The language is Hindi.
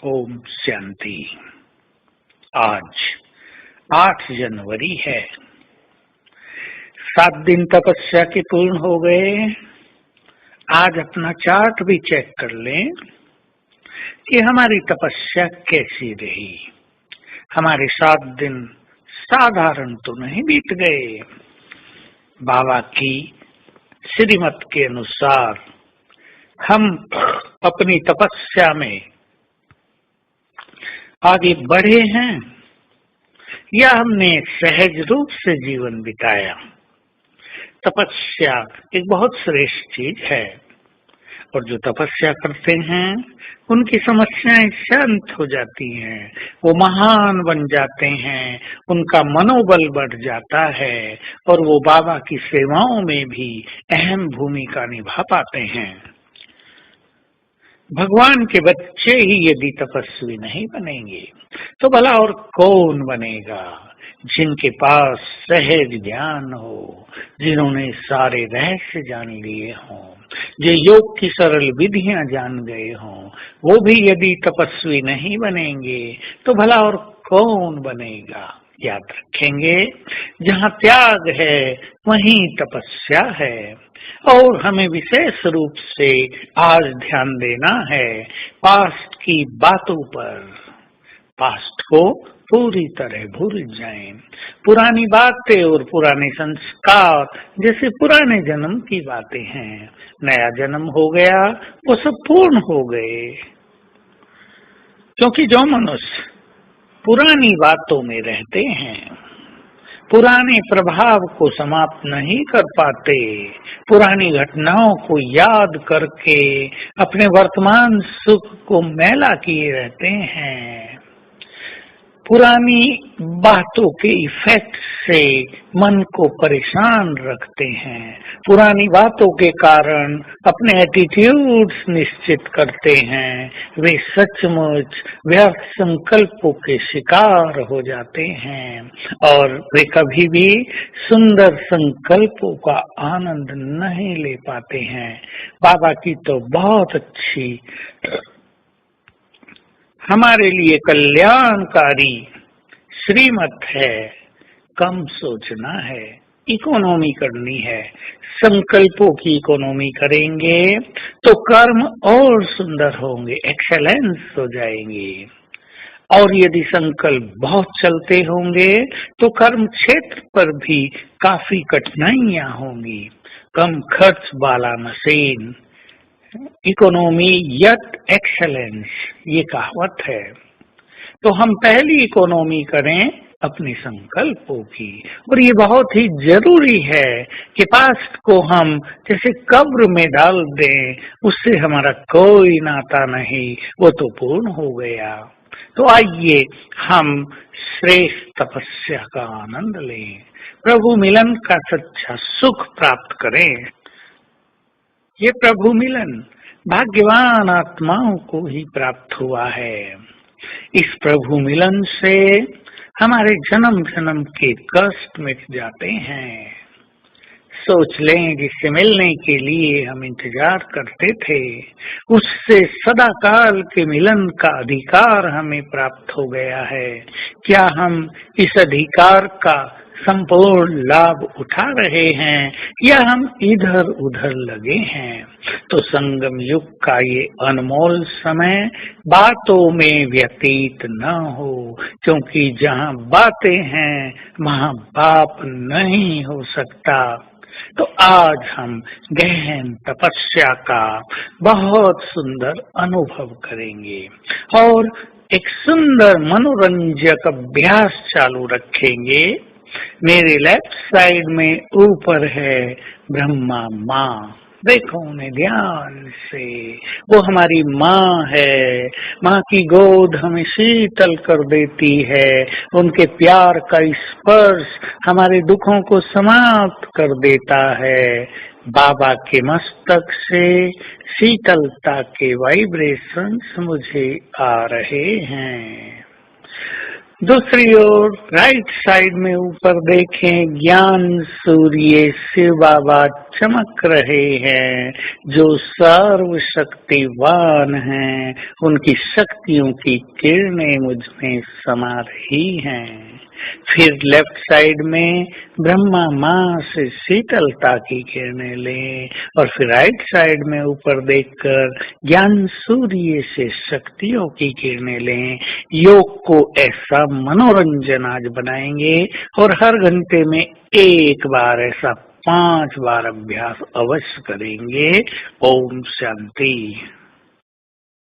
ओम शांति। आज 8 जनवरी है। 7 दिन तपस्या के पूर्ण हो गए। आज अपना चार्ट भी चेक कर लें कि हमारी तपस्या कैसी रही। हमारे 7 दिन साधारण तो नहीं बीत गए। बाबा की श्रीमत के अनुसार हम अपनी तपस्या में आगे बढ़े हैं या हमने सहज रूप से जीवन बिताया। तपस्या एक बहुत श्रेष्ठ चीज है और जो तपस्या करते हैं उनकी समस्याएं शांत हो जाती हैं, वो महान बन जाते हैं, उनका मनोबल बढ़ जाता है और वो बाबा की सेवाओं में भी अहम भूमिका निभा पाते हैं। भगवान के बच्चे ही यदि तपस्वी नहीं बनेंगे तो भला और कौन बनेगा। जिनके पास सहज ज्ञान हो, जिन्होंने सारे रहस्य जान लिए हों, जो योग की सरल विधियां जान गए हों, वो भी यदि तपस्वी नहीं बनेंगे तो भला और कौन बनेगा। याद रखेंगे, जहाँ त्याग है वहीं तपस्या है। और हमें विशेष रूप से आज ध्यान देना है पास्ट की बातों पर। पास्ट को पूरी तरह भूल जाएं। पुरानी बातें और पुराने संस्कार जैसे पुराने जन्म की बातें हैं। नया जन्म हो गया, वो सब पूर्ण हो गए। क्योंकि जो मनुष्य पुरानी बातों में रहते हैं, पुराने प्रभाव को समाप्त नहीं कर पाते, पुरानी घटनाओं को याद करके अपने वर्तमान सुख को मैला किए रहते हैं, पुरानी बातों के इफेक्ट से मन को परेशान रखते हैं, पुरानी बातों के कारण अपने एटीट्यूड्स निश्चित करते हैं, वे सचमुच व्यर्थ संकल्पों के शिकार हो जाते हैं और वे कभी भी सुंदर संकल्पों का आनंद नहीं ले पाते हैं। बाबा की तो बहुत अच्छी, हमारे लिए कल्याणकारी श्रीमत है। कम सोचना है, इकोनॉमी करनी है। संकल्पों की इकोनॉमी करेंगे तो कर्म और सुंदर होंगे, एक्सेलेंस हो जाएंगे। और यदि संकल्प बहुत चलते होंगे तो कर्म क्षेत्र पर भी काफी कठिनाइयां होंगी। कम खर्च वाला मशीन, इकोनॉमी यट एक्सेलेंस, ये कहावत है। तो हम पहली इकोनॉमी करें अपने संकल्पों की। और ये बहुत ही जरूरी है कि पास्ट को हम जैसे कब्र में डाल दें, उससे हमारा कोई नाता नहीं, वो तो पूर्ण हो गया। तो आइए हम श्रेष्ठ तपस्या का आनंद लें, प्रभु मिलन का सच्चा सुख प्राप्त करें। ये प्रभु मिलन भाग्यवान आत्माओं को ही प्राप्त हुआ है। इस प्रभु मिलन से हमारे जन्म जन्म के कष्ट मिट जाते हैं। सोच लें, जिससे मिलने के लिए हम इंतजार करते थे, उससे सदा काल के मिलन का अधिकार हमें प्राप्त हो गया है। क्या हम इस अधिकार का संपूर्ण लाभ उठा रहे हैं या हम इधर उधर लगे हैं? तो संगम युग का ये अनमोल समय बातों में व्यतीत न हो, क्योंकि जहाँ बातें हैं वहाँ बाप नहीं हो सकता। तो आज हम गहन तपस्या का बहुत सुंदर अनुभव करेंगे और एक सुंदर मनोरंजक अभ्यास चालू रखेंगे। मेरे लेफ्ट साइड में ऊपर है ब्रह्मा माँ। देखो उन्हें ध्यान से, वो हमारी माँ है। माँ की गोद हमें शीतल कर देती है, उनके प्यार का स्पर्श हमारे दुखों को समाप्त कर देता है। बाबा के मस्तक से शीतलता के वाइब्रेशंस मुझे आ रहे हैं। दूसरी ओर राइट साइड में ऊपर देखें, ज्ञान सूर्य शिव बाबा चमक रहे हैं, जो सर्वशक्तिवान हैं। उनकी शक्तियों की किरणें मुझ में समा रही हैं। फिर लेफ्ट साइड में ब्रह्मा माँ से शीतलता की किरणें लें, और फिर राइट साइड में ऊपर देखकर ज्ञान सूर्य से शक्तियों की किरणें लें। योग को ऐसा मनोरंजन आज बनाएंगे, और हर घंटे में एक बार ऐसा 5 बार अभ्यास अवश्य करेंगे। ओम शांति।